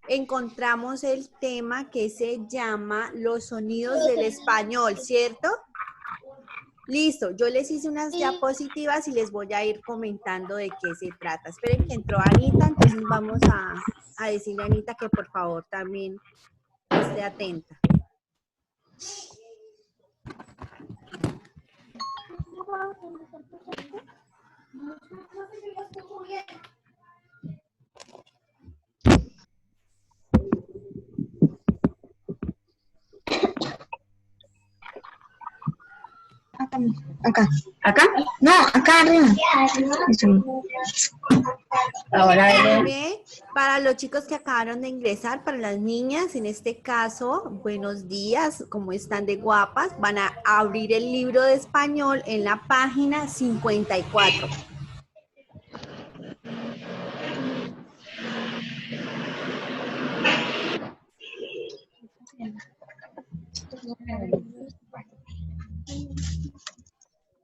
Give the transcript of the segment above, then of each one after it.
encontramos el tema que se llama los sonidos del español, ¿cierto? Listo, yo les hice unas diapositivas y les voy a ir comentando de qué se trata. Esperen que entró Anita, entonces vamos a decirle a Anita que por favor también esté atenta. Acá. ¿Acá? No, acá arriba. Ahora Bien, para los chicos que acabaron de ingresar, para las niñas, en este caso, buenos días, ¿cómo están de guapas? Van a abrir el libro de español en la página 54.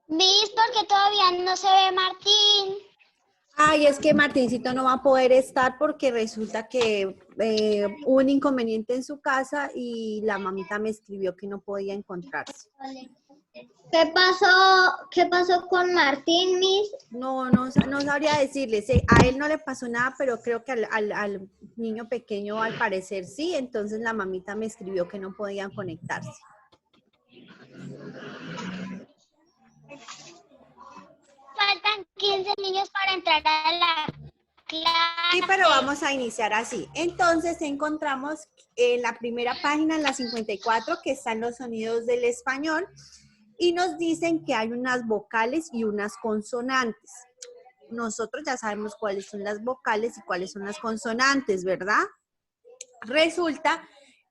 Miss, porque todavía no se ve Martín. Ay, es que Martincito no va a poder estar porque resulta que hubo un inconveniente en su casa y la mamita me escribió que no podía encontrarse. ¿Qué pasó con Martín, Miss? No sabría decirles. A él no le pasó nada, pero creo que al niño pequeño al parecer sí. Entonces la mamita me escribió que no podían conectarse. Faltan 15 niños para entrar a la clase. Sí, pero vamos a iniciar así. Entonces encontramos en la primera página, en la 54, que están los sonidos del español y nos dicen que hay unas vocales y unas consonantes. Nosotros ya sabemos cuáles son las vocales y cuáles son las consonantes, ¿verdad? Resulta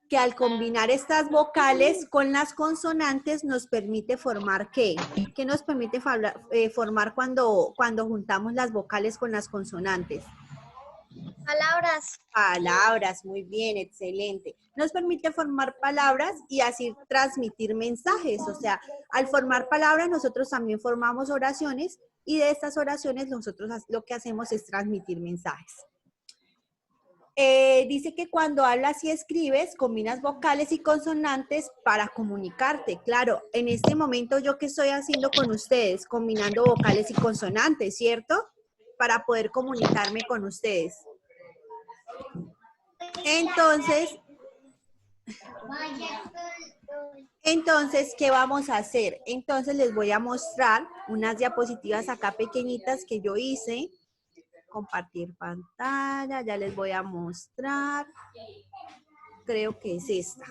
que al combinar estas vocales con las consonantes nos permite formar ¿qué? ¿Qué nos permite formar cuando juntamos las vocales con las consonantes? Palabras. Palabras, muy bien, excelente. Nos permite formar palabras y así transmitir mensajes. O sea, al formar palabras nosotros también formamos oraciones y de estas oraciones nosotros lo que hacemos es transmitir mensajes. Dice que cuando hablas y escribes, combinas vocales y consonantes para comunicarte. Claro, en este momento yo qué estoy haciendo con ustedes, combinando vocales y consonantes, ¿cierto? Para poder comunicarme con ustedes. Entonces, ¿qué vamos a hacer? Entonces les voy a mostrar unas diapositivas acá pequeñitas que yo hice. Compartir pantalla, ya les voy a mostrar. Creo que es esta.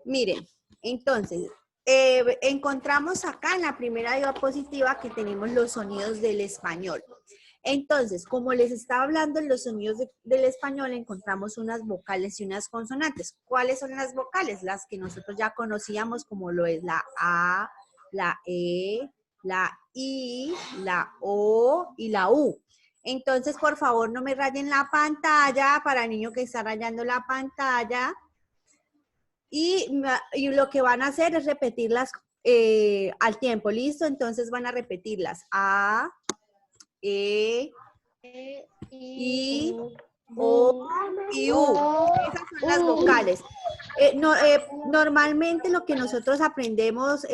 Miren, entonces, encontramos acá en la primera diapositiva que tenemos los sonidos del español. Entonces, como les estaba hablando en los sonidos del español, encontramos unas vocales y unas consonantes. ¿Cuáles son las vocales? Las que nosotros ya conocíamos como lo es la A, la E, la I, la O y la U. Entonces, por favor, no me rayen la pantalla para el niño que está rayando la pantalla. Y lo que van a hacer es repetirlas al tiempo, ¿listo? Entonces van a repetirlas. A, E, I, O y U. Esas son las vocales. Normalmente lo que nosotros aprendemos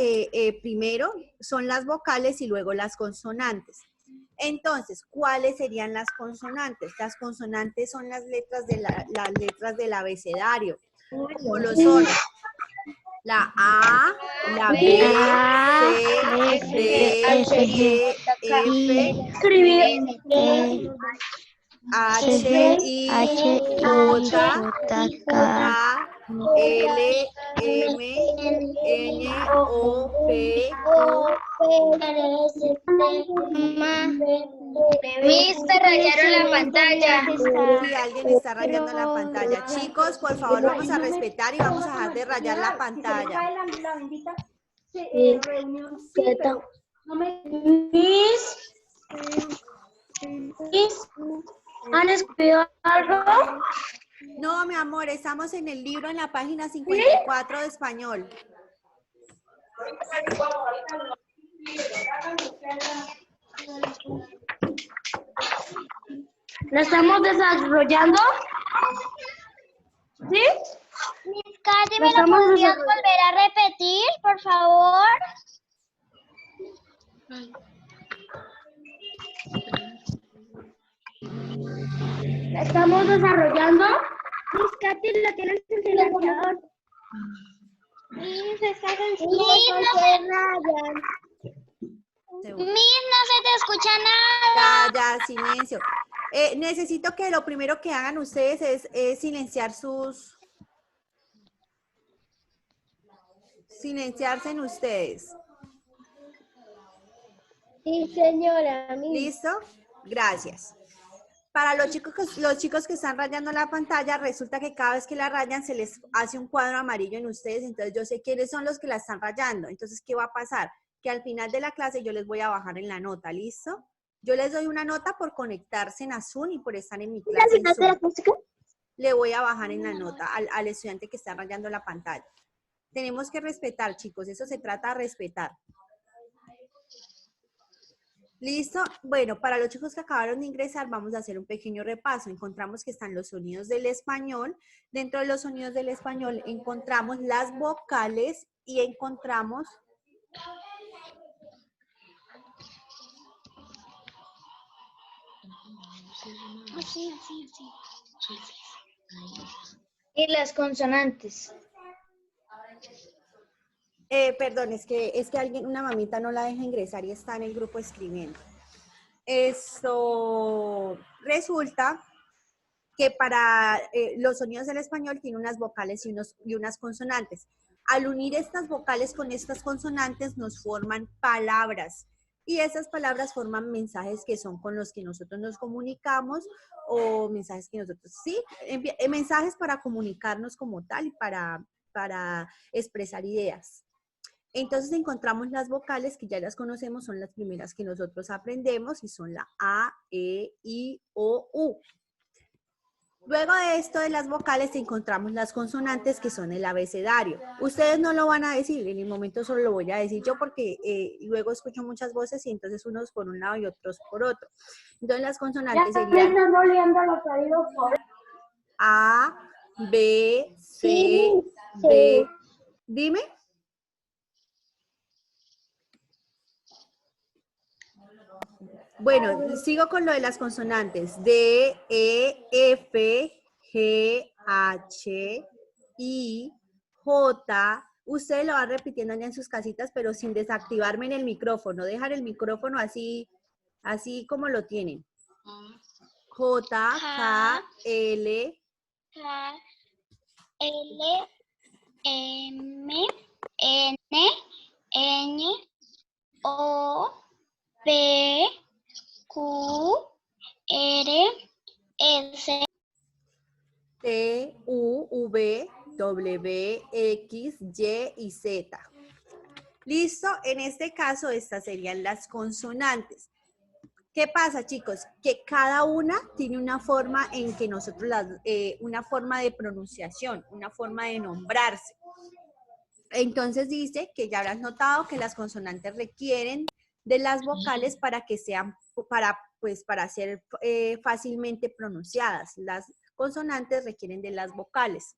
primero son las vocales y luego las consonantes. Entonces, ¿cuáles serían las consonantes? Las consonantes son las letras del abecedario, como lo son la A, la B, C, D, E, F, H, I, J, K, L, M, N, O, P, Miss, te rayaron la pantalla. Sí, alguien está rayando la pantalla. Chicos, por favor, vamos a respetar y vamos a dejar de rayar la pantalla. ¿Han escrito algo? No, mi amor, estamos en el libro en la página 54 de español. ¿Lo estamos desarrollando? ¿Sí? Miss Katy, Lo ¿me lo estamos podrías desarrollando. volver a repetir, por favor? ¿Lo estamos desarrollando? Miss Katy, lo tienes en silenciador. Miss, estás en silenciador. Miss, no se te escucha nada. Ya, silencio. Necesito que lo primero que hagan ustedes es silenciarse en ustedes. Sí, señora. Miss. ¿Listo? Gracias. Para los chicos que están rayando la pantalla, resulta que cada vez que la rayan se les hace un cuadro amarillo en ustedes, entonces yo sé quiénes son los que la están rayando. Entonces, ¿qué va a pasar? Que al final de la clase yo les voy a bajar en la nota, ¿listo? Yo les doy una nota por conectarse en Zoom y por estar en mi clase en Zoom. Le voy a bajar en la nota al estudiante que está rayando la pantalla. Tenemos que respetar, chicos, eso se trata de respetar. ¿Listo? Bueno, para los chicos que acabaron de ingresar, vamos a hacer un pequeño repaso. Encontramos que están los sonidos del español. Dentro de los sonidos del español encontramos las vocales y encontramos... Así. Y las consonantes. Perdón, es que una mamita no la deja ingresar y está en el grupo escribiendo. Esto resulta que para los sonidos del español tiene unas vocales y unas consonantes. Al unir estas vocales con estas consonantes nos forman palabras. Y esas palabras forman mensajes que son con los que nosotros nos comunicamos o mensajes que nosotros, sí, mensajes para comunicarnos como tal y para expresar ideas. Entonces encontramos las vocales que ya las conocemos, son las primeras que nosotros aprendemos y son la A, E, I, O, U. Luego de esto de las vocales encontramos las consonantes que son el abecedario. Ustedes no lo van a decir, en el momento solo lo voy a decir yo porque luego escucho muchas voces y entonces unos por un lado y otros por otro. Entonces las consonantes serían A, B, C, D. Dime. Bueno, sigo con lo de las consonantes. D, E, F, G, H, I, J. Usted lo va repitiendo ya en sus casitas, pero sin desactivarme en el micrófono. Dejar el micrófono así como lo tienen. J, K, L. K, L, M, N, N, O, P, Q, R, S, T, U, V, W, X, Y y Z. ¿Listo? En este caso, estas serían las consonantes. ¿Qué pasa, chicos? Que cada una tiene una forma en que nosotros, una forma de pronunciación, una forma de nombrarse. Entonces dice que ya habrás notado que las consonantes requieren de las vocales para que sean, para ser fácilmente pronunciadas. Las consonantes requieren de las vocales.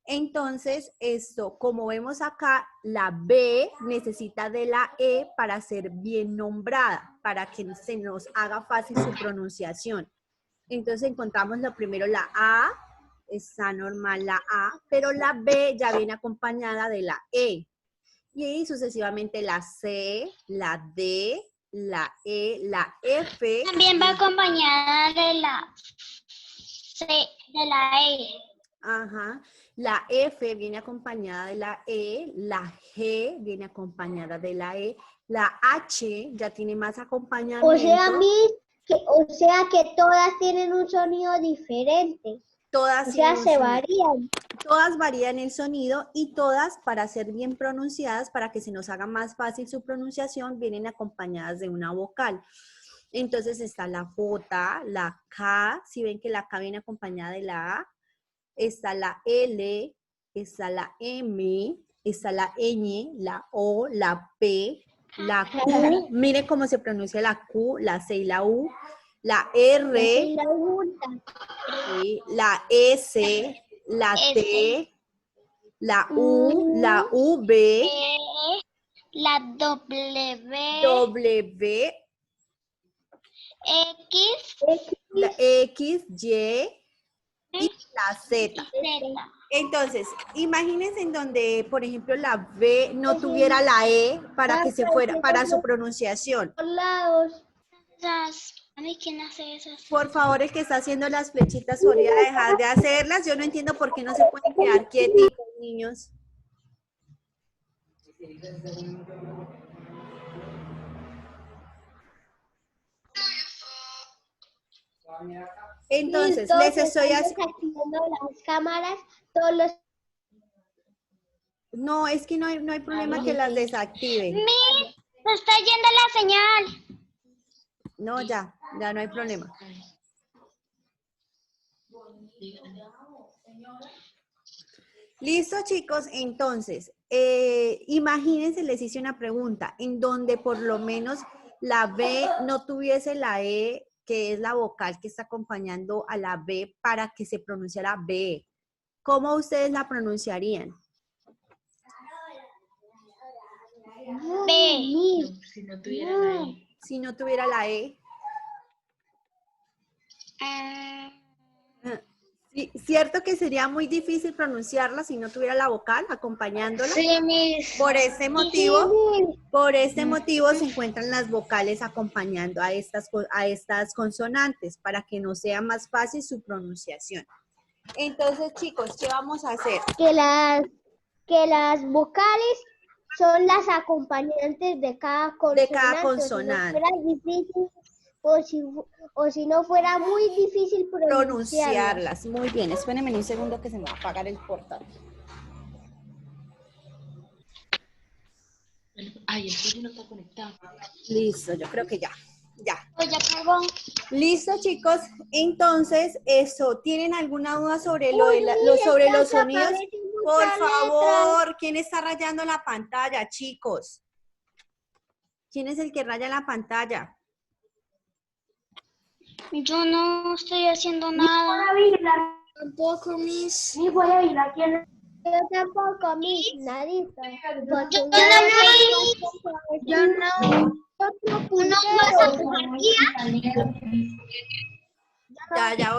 Entonces, esto, como vemos acá, la B necesita de la E para ser bien nombrada, para que se nos haga fácil su pronunciación. Entonces encontramos lo primero la A, está normal la A, pero la B ya viene acompañada de la E. Y sucesivamente la C, la D, la E, la F. también va acompañada de la C, de la E. Ajá. La F viene acompañada de la E, la G viene acompañada de la E, la H ya tiene más acompañamiento. O sea que todas tienen un sonido diferente. Todas O sea, tienen un se sonido. varían. Todas varían el sonido y todas, para ser bien pronunciadas, para que se nos haga más fácil su pronunciación, vienen acompañadas de una vocal. Entonces está la J, la K, si ven que la K viene acompañada de la A, está la L, está la M, está la Ñ, la O, la P, la Q, miren cómo se pronuncia la Q, la C y la U, la Esa R, es la pregunta. ¿sí? La S, la T, la U, la V, La W, W, X, la X, Y y la Z. Z. Entonces, imagínense en donde, por ejemplo, la V no tuviera la E para que se fuera, para su pronunciación. Por lados. Ay, ¿quién hace esas? Por favor, el que está haciendo las flechitas podría dejar de hacerlas. Yo no entiendo por qué no se pueden quedar quietitos, niños. Entonces, Listo, les se estoy están haciendo... desactivando las cámaras, todos los... No, es que no hay problema que las desactiven. Se está yendo la señal. No, ya no hay problema. Listo, chicos. Entonces, imagínense, les hice una pregunta en donde por lo menos la B no tuviese la E, que es la vocal que está acompañando a la B para que se pronunciara B. ¿Cómo ustedes la pronunciarían? B. Si no tuviera la E. Si no tuviera la E. Sí, ¿cierto que sería muy difícil pronunciarla si no tuviera la vocal acompañándola? Sí, mis. Por este motivo se encuentran las vocales acompañando a estas consonantes para que nos sea más fácil su pronunciación. Entonces, chicos, ¿qué vamos a hacer? Que las vocales son las acompañantes de cada consonante. De cada O consonante. si no fuera difícil, o si no fuera muy difícil pronunciarlas. Pronunciarlas. Muy bien, espérenme un segundo que se me va a apagar el portátil. Ay, el tuyo no está conectado. Listo, yo creo que ya. Pues ya cargó. Listo, chicos. Entonces, eso, ¿tienen alguna duda sobre Mire, sobre los acá sonidos? aparecen Por muchas favor, ¿quién está rayando la pantalla, chicos? ¿Quién es el que raya la pantalla? Yo no estoy haciendo nada. Tampoco, mis. Yo tampoco, mis nadita. Porque Yo no. Ya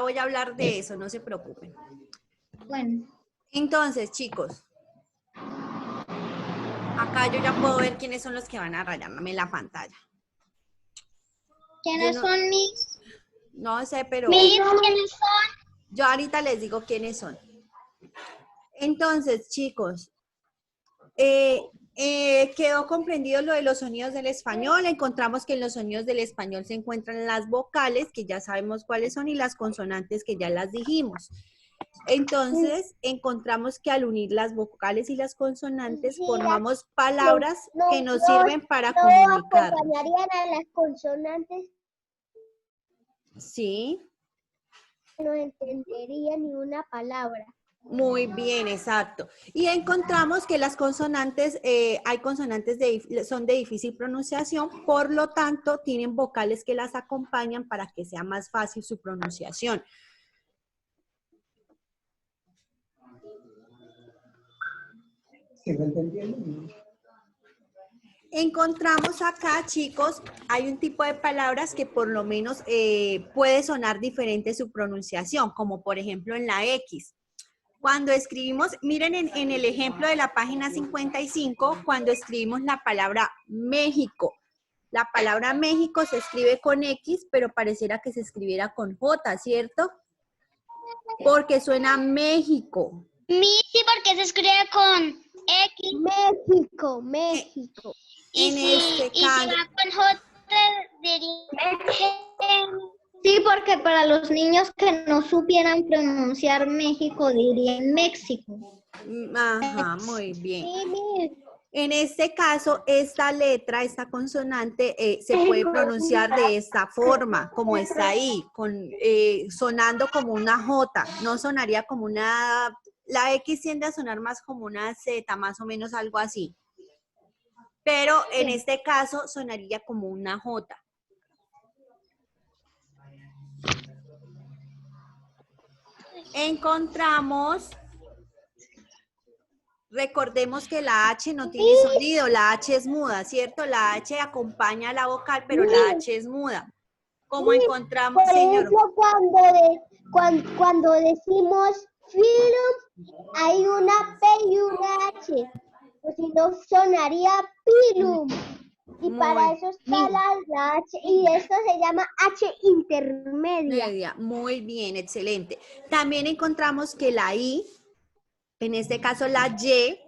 voy a hablar de eso, no se preocupen. Bueno. Entonces, chicos, acá yo ya puedo ver quiénes son los que van a rayarme la pantalla. ¿Quiénes son mis? No sé, pero ¿Mis quiénes son? yo ahorita les digo quiénes son. Entonces, chicos, quedó comprendido lo de los sonidos del español. Encontramos que en los sonidos del español se encuentran las vocales, que ya sabemos cuáles son, y las consonantes, que ya las dijimos. Entonces, encontramos que al unir las vocales y las consonantes, formamos palabras que nos sirven para comunicar. acompañarían a las consonantes, Sí, no entendería ni una palabra. muy bien, exacto. Y encontramos que las consonantes, hay consonantes son de difícil pronunciación, por lo tanto, tienen vocales que las acompañan para que sea más fácil su pronunciación. Encontramos acá, chicos, hay un tipo de palabras que por lo menos puede sonar diferente su pronunciación, como por ejemplo en la X. Cuando escribimos, miren en el ejemplo de la página 55, cuando escribimos la palabra México. La palabra México se escribe con X, pero pareciera que se escribiera con J, ¿cierto? Porque suena México. Sí, porque se escribe con X. México. Y En si este y caso- si va con J, diría Sí, porque para los niños que no supieran pronunciar México dirían México. Ajá, muy bien. Sí, mis. En este caso, esta letra, esta consonante, se puede pronunciar de esta forma, como está ahí, sonando como una J. No sonaría como una... La X tiende a sonar más como una Z, más o menos algo así. Pero en este caso sonaría como una J. encontramos, recordemos que la H no tiene sonido, la H es muda, ¿cierto? La H acompaña a la vocal, pero la H es muda. ¿Cómo encontramos, Por señor? ejemplo, cuando decimos film, hay una P y una H. O si no, sonaría pilum. Y para eso está la H. Y esto se llama H intermedia. Media. Muy bien, excelente. También encontramos que la I, en este caso la Y,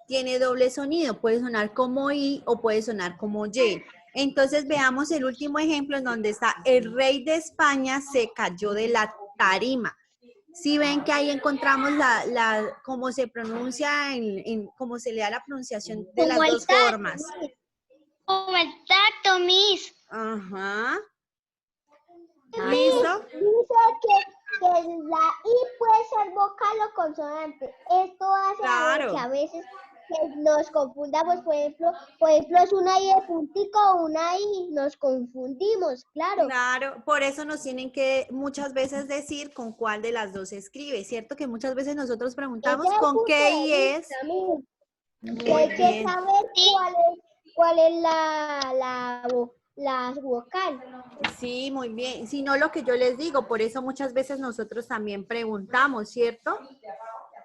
tiene doble sonido. Puede sonar como I o puede sonar como Y. Entonces veamos el último ejemplo en donde está: el rey de España se cayó de la tarima. Si ven que ahí encontramos cómo se pronuncia, cómo se le da la pronunciación de las dos formas. Como el tacto, Miss. Ajá. ¿Listo? Dice que la I puede ser vocal o consonante. Esto hace Claro. que a veces nos confundamos. Por ejemplo, es una I de puntico o una I, nos confundimos, claro. Claro, por eso nos tienen que muchas veces decir con cuál de las dos se escribe, ¿cierto? Que muchas veces nosotros preguntamos Ese es el con punto qué de I es. vista, amigo. Que Muy hay que bien. saber cuál es la vocal. Sí, muy bien. Si no, lo que yo les digo, por eso muchas veces nosotros también preguntamos, ¿cierto?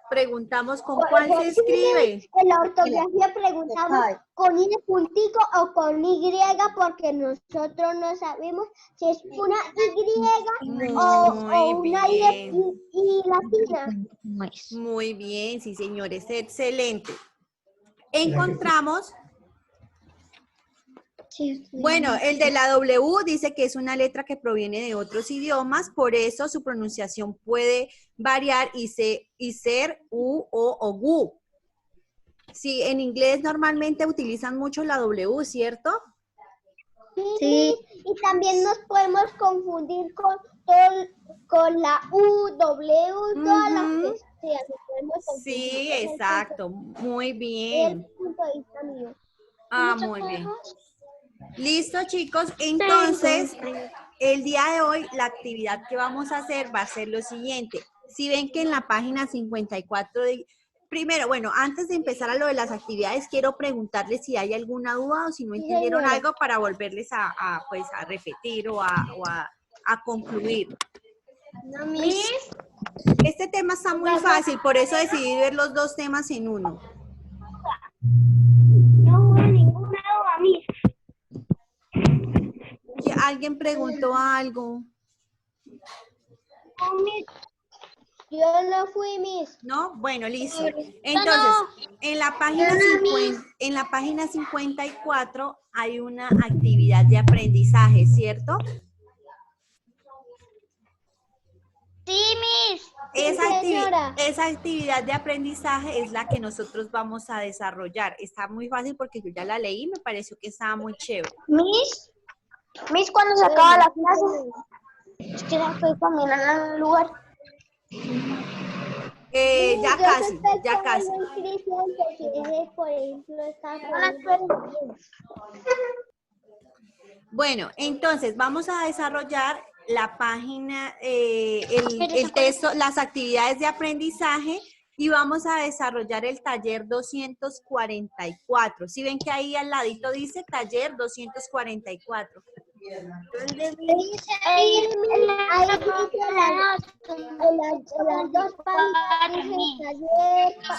Preguntamos con cuál se escribe. En la ortografía preguntamos con I de puntico o con Y, porque nosotros no sabemos si es una Y o una I latina. Muy bien, sí, señores, excelente. Encontramos, bueno, el de la W dice que es una letra que proviene de otros idiomas, por eso su pronunciación puede variar y ser U, O GU. Sí, en inglés normalmente utilizan mucho la W, ¿cierto? Sí. Y también nos podemos confundir con la U, W, todas las que sean. Sí, exacto. Muy bien. Ah, muy bien. Listo, chicos. Entonces, el día de hoy, la actividad que vamos a hacer va a ser lo siguiente. Si ven que en la página 54 primero, bueno, antes de empezar a lo de las actividades, quiero preguntarles si hay alguna duda o si no entendieron algo para volverles a repetir o a concluir. Este tema está muy fácil, por eso decidí ver los dos temas en uno. No hubo ninguna duda, Miss. ¿Alguien preguntó algo? Yo no fui, Miss. ¿No? Bueno, listo. Entonces, en la página 54 hay una actividad de aprendizaje, ¿cierto? Sí, Miss. Esa actividad de aprendizaje es la que nosotros vamos a desarrollar. Está muy fácil porque yo ya la leí, me pareció que estaba muy chévere. Miss, cuando se acaba la clase, es que ya estoy caminando al lugar. Ya casi. Por ejemplo, Bueno, entonces vamos a desarrollar la página, el texto, las actividades de aprendizaje y vamos a desarrollar el taller 244. ¿Sí ven que ahí al ladito dice taller 244? ¿Dónde dice? Ahí las dos páginas.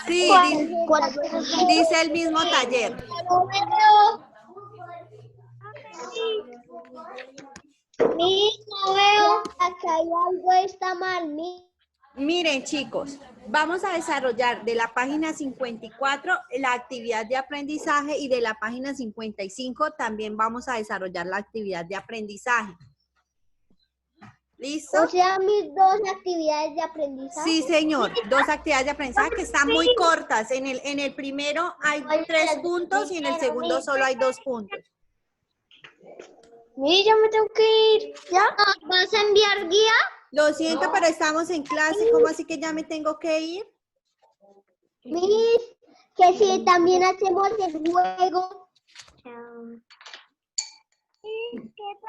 Sí, dice el mismo taller. No veo. Acá hay algo está mal, Miren, chicos, vamos a desarrollar de la página 54 la actividad de aprendizaje y de la página 55 también vamos a desarrollar la actividad de aprendizaje. ¿Listo? O sea, mis dos actividades de aprendizaje. Sí, señor, dos actividades de aprendizaje que están muy cortas. En el primero hay 3 puntos y en el segundo solo hay 2 puntos. Ya me tengo que ir. ¿Ya? ¿Vas a enviar guía? Lo siento, pero estamos en clase. ¿Cómo así que ya me tengo que ir? Miss, que si también hacemos el juego.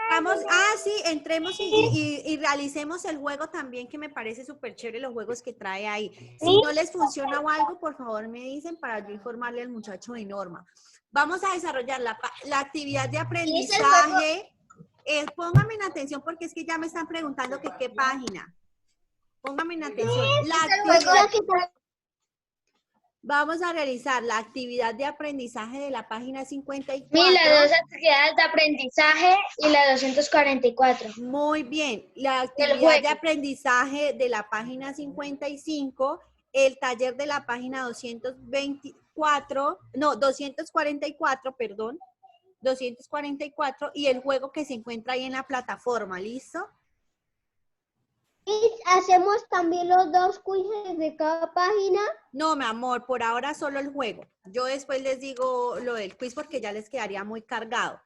Vamos, sí, entremos y realicemos el juego también, que me parece súper chévere los juegos que trae ahí. Si no les funciona o algo, por favor me dicen para yo informarle al muchacho de Norma. Vamos a desarrollar la actividad de aprendizaje. Pónganme en atención porque es que ya me están preguntando que qué página. Pónganme en atención. Vamos a realizar la actividad de aprendizaje de la página 54. Las dos actividades de aprendizaje y la 244. Muy bien. La actividad de aprendizaje de la página 55, el taller de la página 244, perdón, 244 y el juego que se encuentra ahí en la plataforma. ¿Listo? ¿Hacemos también los 2 quizzes de cada página? No, mi amor, por ahora solo el juego. Yo después les digo lo del quiz porque ya les quedaría muy cargado.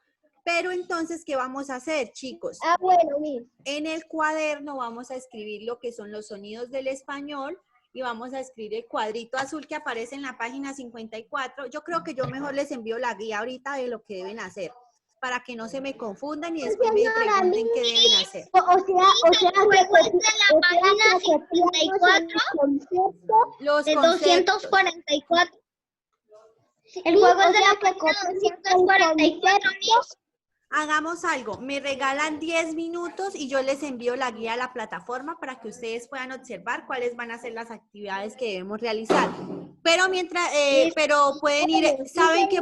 Pero entonces, ¿qué vamos a hacer, chicos? Bueno, Miss. En el cuaderno vamos a escribir lo que son los sonidos del español y vamos a escribir el cuadrito azul que aparece en la página 54. Yo creo que yo mejor les envío la guía ahorita de lo que deben hacer, para que no se me confundan y después me pregunten qué deben hacer. El juego es de la página 54, Los de conceptos. 244. El juego es de la página 244, Miss. Hagamos algo, me regalan 10 minutos y yo les envío la guía a la plataforma para que ustedes puedan observar cuáles van a ser las actividades que debemos realizar. Pero mientras, pero pueden ir, saben que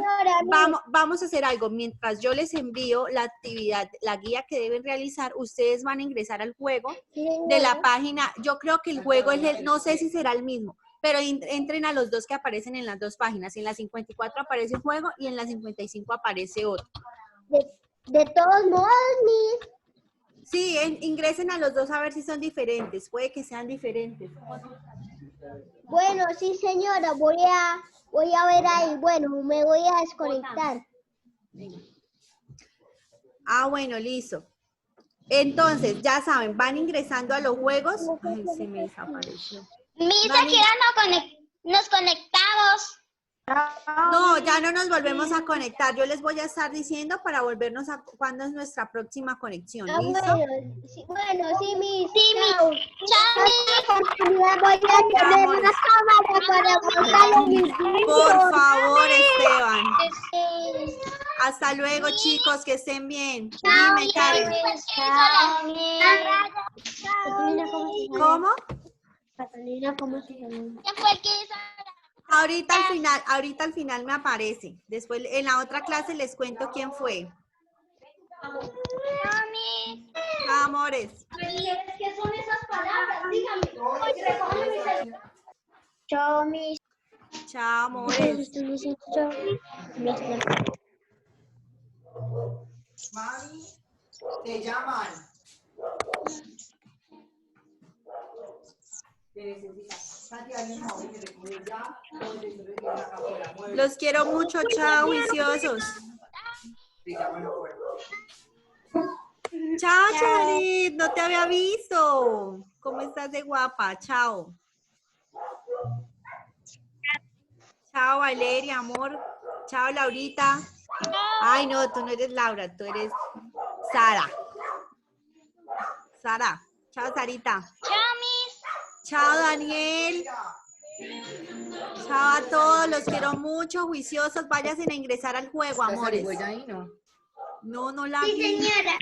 vamos a hacer algo, mientras yo les envío la actividad, la guía que deben realizar, ustedes van a ingresar al juego de la página. Yo creo que el juego es no sé si será el mismo, pero entren a los dos que aparecen en las dos páginas. En la 54 aparece un juego y en la 55 aparece otro. De todos modos, Miss. Sí, ingresen a los dos a ver si son diferentes. Puede que sean diferentes. Bueno, sí, señora, voy a ver ahí. Bueno, me voy a desconectar. Bueno, listo. Entonces, ya saben, van ingresando a los juegos. Ay, se me desapareció. Miss, aquí nos conectamos. No, ya no nos volvemos a conectar. Yo les voy a estar diciendo para volvernos a cuándo es nuestra próxima conexión. ¿Listo? Bueno, sí, Miss. Sí, Miss. Chao, Miss. Voy a tener una cámara para mostrarle mis videos. Por favor, Esteban. Hasta luego, chicos, que estén bien. Dime, Karen. ¿Cómo? Catalina, ¿cómo se llama? ¿Quién fue el que hizo? Ahorita al final me aparece. Después en la otra clase les cuento quién fue. Mami. Amores. ¿Qué son esas palabras? Dígame. Chao, Miss. Chao, amores. Mami, te llaman. Los quiero mucho, chao, juiciosos. Chao, Charit, no te había visto. ¿Cómo estás de guapa? Chao. Chao, Valeria, amor. Chao, Laurita. Ay, no, tú no eres Laura, tú eres Sara. Sara. Chao, Sarita. Chao, Miss. Chao, Daniel. Chao a todos, los quiero mucho, juiciosos. Váyanse a ingresar al juego, amores. No, no la vi. Sí, señora.